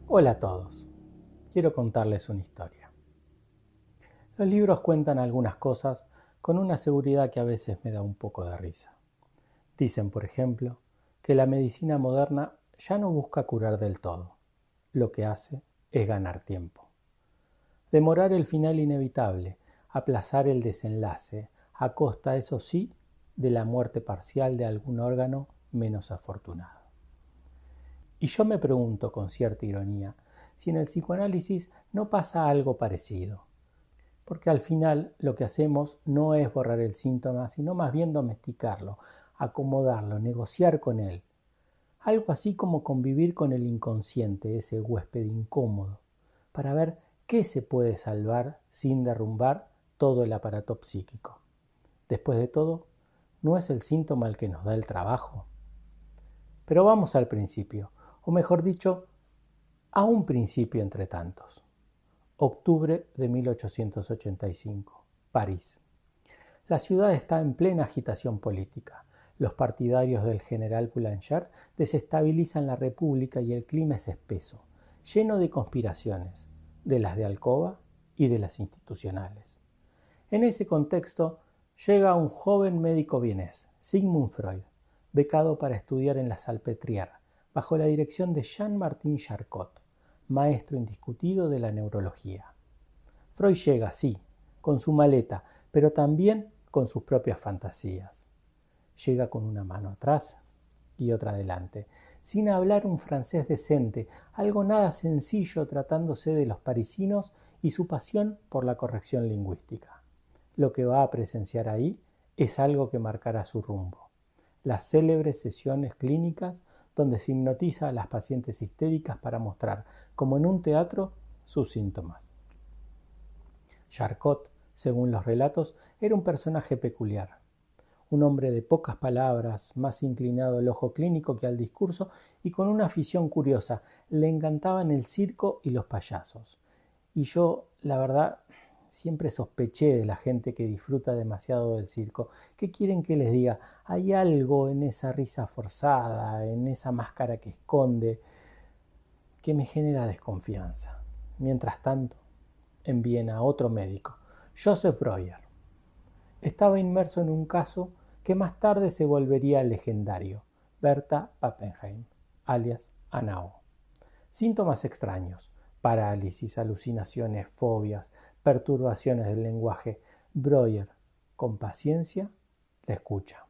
Hola a todos, quiero contarles una historia. Los libros cuentan algunas cosas con una seguridad que a veces me da un poco de risa. Dicen, por ejemplo, que la medicina moderna ya no busca curar del todo. Lo que hace es ganar tiempo. Demorar el final inevitable, aplazar el desenlace, a costa, eso sí, de la muerte parcial de algún órgano menos afortunado. Y yo me pregunto con cierta ironía si en el psicoanálisis no pasa algo parecido, porque al final lo que hacemos no es borrar el síntoma, sino más bien domesticarlo, acomodarlo, negociar con él. Algo así como convivir con el inconsciente, ese huésped incómodo, para ver qué se puede salvar sin derrumbar todo el aparato psíquico. Después de todo, ¿no es el síntoma el que nos da el trabajo? Pero vamos al principio, o mejor dicho, a un principio entre tantos. Octubre de 1885, París. La ciudad está en plena agitación política. Los partidarios del general Boulanger desestabilizan la República y el clima es espeso, lleno de conspiraciones, de las de Alcoba y de las institucionales. En ese contexto llega un joven médico vienés, Sigmund Freud, becado para estudiar en la Salpêtrière, bajo la dirección de Jean-Martin Charcot, maestro indiscutido de la neurología. Freud llega, sí, con su maleta, pero también con sus propias fantasías. Llega con una mano atrás y otra adelante, sin hablar un francés decente, algo nada sencillo tratándose de los parisinos y su pasión por la corrección lingüística. Lo que va a presenciar ahí es algo que marcará su rumbo. Las célebres sesiones clínicas donde se hipnotiza a las pacientes histéricas para mostrar, como en un teatro, sus síntomas. Charcot, según los relatos, era un personaje peculiar. Un hombre de pocas palabras, más inclinado al ojo clínico que al discurso y con una afición curiosa. Le encantaban el circo y los payasos. Y yo, la verdad, siempre sospeché de la gente que disfruta demasiado del circo. ¿Qué quieren que les diga? Hay algo en esa risa forzada, en esa máscara que esconde, que me genera desconfianza. Mientras tanto, en Viena, otro médico, Joseph Breuer, estaba inmerso en un caso que más tarde se volvería legendario, Berta Pappenheim, alias Anao. Síntomas extraños, parálisis, alucinaciones, fobias, perturbaciones del lenguaje. Breuer, con paciencia, la escucha.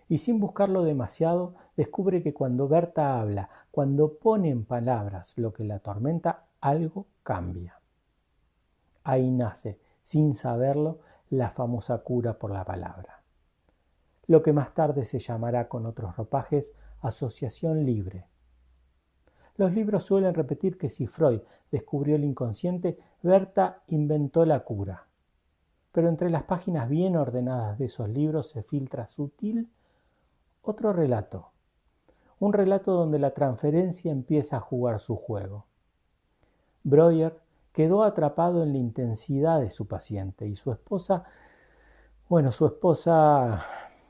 Y sin buscarlo demasiado, descubre que cuando Berta habla, cuando pone en palabras lo que la atormenta, algo cambia. Ahí nace, sin saberlo, la famosa cura por la palabra. Lo que más tarde se llamará con otros ropajes asociación libre. Los libros suelen repetir que si Freud descubrió el inconsciente, Berta inventó la cura. Pero entre las páginas bien ordenadas de esos libros se filtra sutil otro relato. Un relato donde la transferencia empieza a jugar su juego. Breuer quedó atrapado en la intensidad de su paciente y su esposa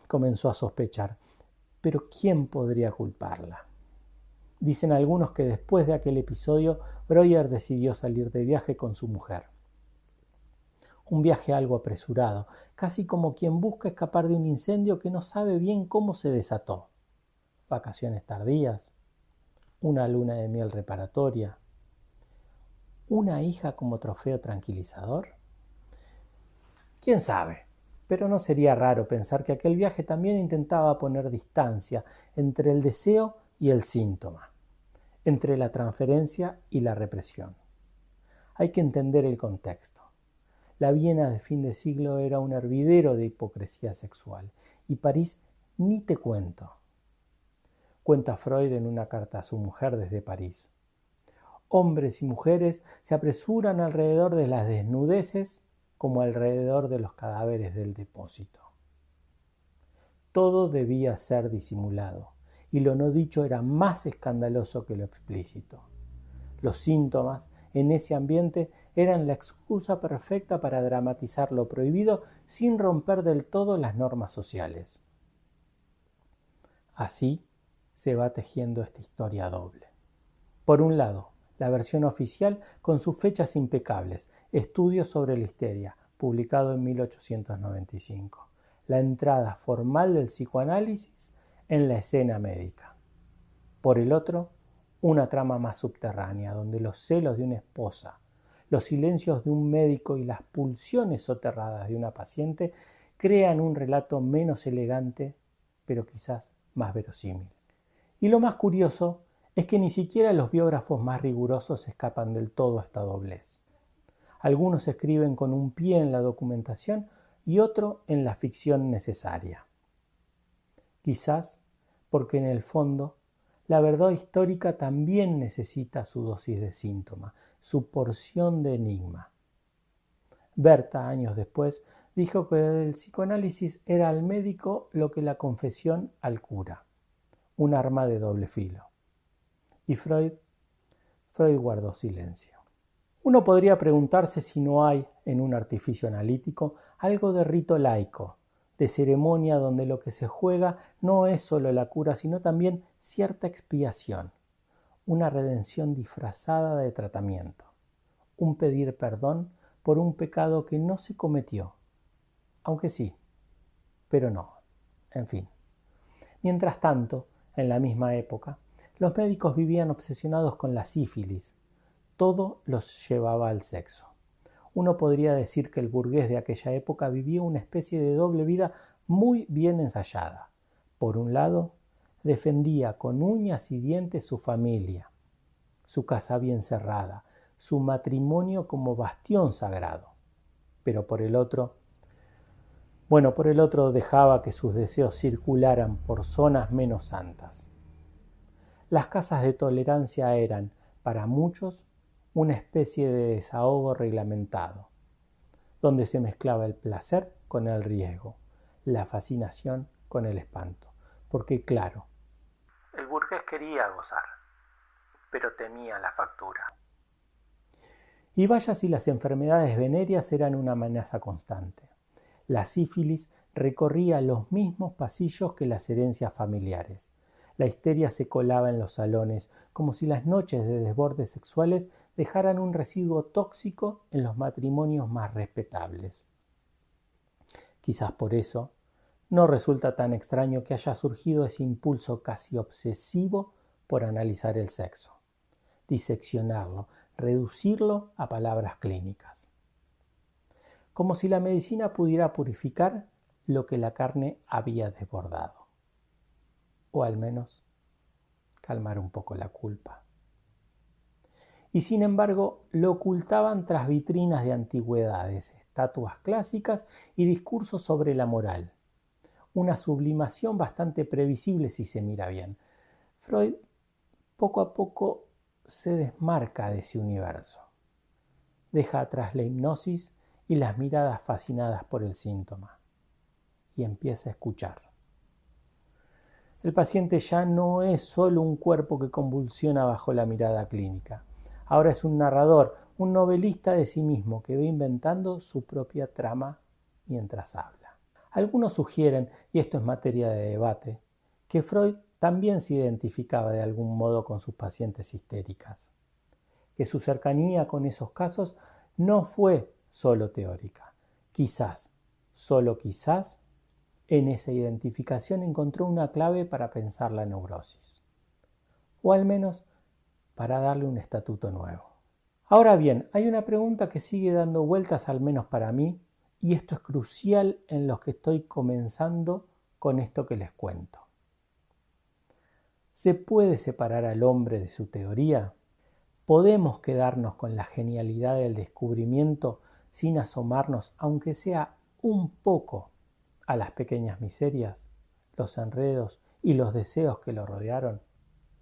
comenzó a sospechar. Pero ¿quién podría culparla? Dicen algunos que después de aquel episodio, Breuer decidió salir de viaje con su mujer. Un viaje algo apresurado, casi como quien busca escapar de un incendio que no sabe bien cómo se desató. Vacaciones tardías, una luna de miel reparatoria, una hija como trofeo tranquilizador. ¿Quién sabe? Pero no sería raro pensar que aquel viaje también intentaba poner distancia entre el deseo y el síntoma, entre la transferencia y la represión. Hay que entender el contexto. La Viena de fin de siglo era un hervidero de hipocresía sexual, y París ni te cuento. Cuenta Freud en una carta a su mujer desde París. Hombres y mujeres se apresuran alrededor de las desnudeces como alrededor de los cadáveres del depósito. Todo debía ser disimulado, y lo no dicho era más escandaloso que lo explícito. Los síntomas en ese ambiente eran la excusa perfecta para dramatizar lo prohibido sin romper del todo las normas sociales. Así se va tejiendo esta historia doble. Por un lado, La versión oficial con sus fechas impecables, Estudios sobre la histeria, publicado en 1895. La entrada formal del psicoanálisis en la escena médica. Por el otro, una trama más subterránea, donde los celos de una esposa, los silencios de un médico y las pulsiones soterradas de una paciente crean un relato menos elegante, pero quizás más verosímil. Y lo más curioso es que ni siquiera los biógrafos más rigurosos escapan del todo a esta doblez. Algunos escriben con un pie en la documentación y otro en la ficción necesaria. Quizás porque en el fondo la verdad histórica también necesita su dosis de síntoma, su porción de enigma. Berta, años después, dijo que el psicoanálisis era al médico lo que la confesión al cura, un arma de doble filo. Y Freud guardó silencio. Uno podría preguntarse si no hay, en un artificio analítico, algo de rito laico, de ceremonia donde lo que se juega no es solo la cura, sino también cierta expiación, una redención disfrazada de tratamiento, un pedir perdón por un pecado que no se cometió, aunque sí, pero no, en fin. Mientras tanto, en la misma época, los médicos vivían obsesionados con la sífilis. Todo los llevaba al sexo. Uno podría decir que el burgués de aquella época vivía una especie de doble vida muy bien ensayada. Por un lado, defendía con uñas y dientes su familia, su casa bien cerrada, su matrimonio como bastión sagrado. Pero por el otro dejaba que sus deseos circularan por zonas menos santas. Las casas de tolerancia eran, para muchos, una especie de desahogo reglamentado, donde se mezclaba el placer con el riesgo, la fascinación con el espanto. Porque claro, el burgués quería gozar, pero temía la factura. Y vaya si las enfermedades venéreas eran una amenaza constante. La sífilis recorría los mismos pasillos que las herencias familiares. La histeria se colaba en los salones, como si las noches de desbordes sexuales dejaran un residuo tóxico en los matrimonios más respetables. Quizás por eso no resulta tan extraño que haya surgido ese impulso casi obsesivo por analizar el sexo, diseccionarlo, reducirlo a palabras clínicas. Como si la medicina pudiera purificar lo que la carne había desbordado. O al menos calmar un poco la culpa. Y sin embargo lo ocultaban tras vitrinas de antigüedades, estatuas clásicas y discursos sobre la moral. Una sublimación bastante previsible si se mira bien. Freud poco a poco se desmarca de ese universo. Deja atrás la hipnosis y las miradas fascinadas por el síntoma. Y empieza a escuchar. El paciente ya no es solo un cuerpo que convulsiona bajo la mirada clínica. Ahora es un narrador, un novelista de sí mismo que va inventando su propia trama mientras habla. Algunos sugieren, y esto es materia de debate, que Freud también se identificaba de algún modo con sus pacientes histéricas, que su cercanía con esos casos no fue solo teórica. Quizás, solo quizás, en esa identificación encontró una clave para pensar la neurosis, o al menos para darle un estatuto nuevo. Ahora bien, hay una pregunta que sigue dando vueltas, al menos para mí, y esto es crucial en los que estoy comenzando con esto que les cuento. ¿Se puede separar al hombre de su teoría? ¿Podemos quedarnos con la genialidad del descubrimiento sin asomarnos, aunque sea un poco, a las pequeñas miserias, los enredos y los deseos que lo rodearon?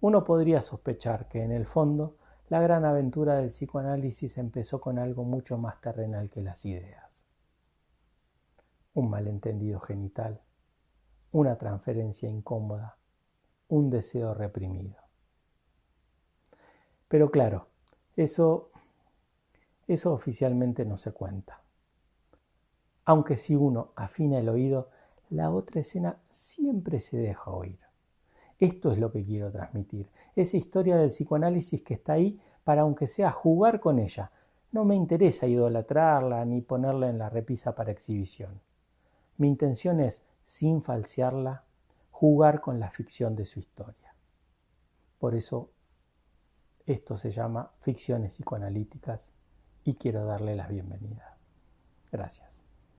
Uno podría sospechar que en el fondo la gran aventura del psicoanálisis empezó con algo mucho más terrenal que las ideas. Un malentendido genital, una transferencia incómoda, un deseo reprimido. Pero claro, eso oficialmente no se cuenta. Aunque si uno afina el oído, la otra escena siempre se deja oír. Esto es lo que quiero transmitir. Esa historia del psicoanálisis que está ahí para, aunque sea, jugar con ella. No me interesa idolatrarla ni ponerla en la repisa para exhibición. Mi intención es, sin falsearla, jugar con la ficción de su historia. Por eso esto se llama Ficciones Psicoanalíticas y quiero darle la bienvenida. Gracias.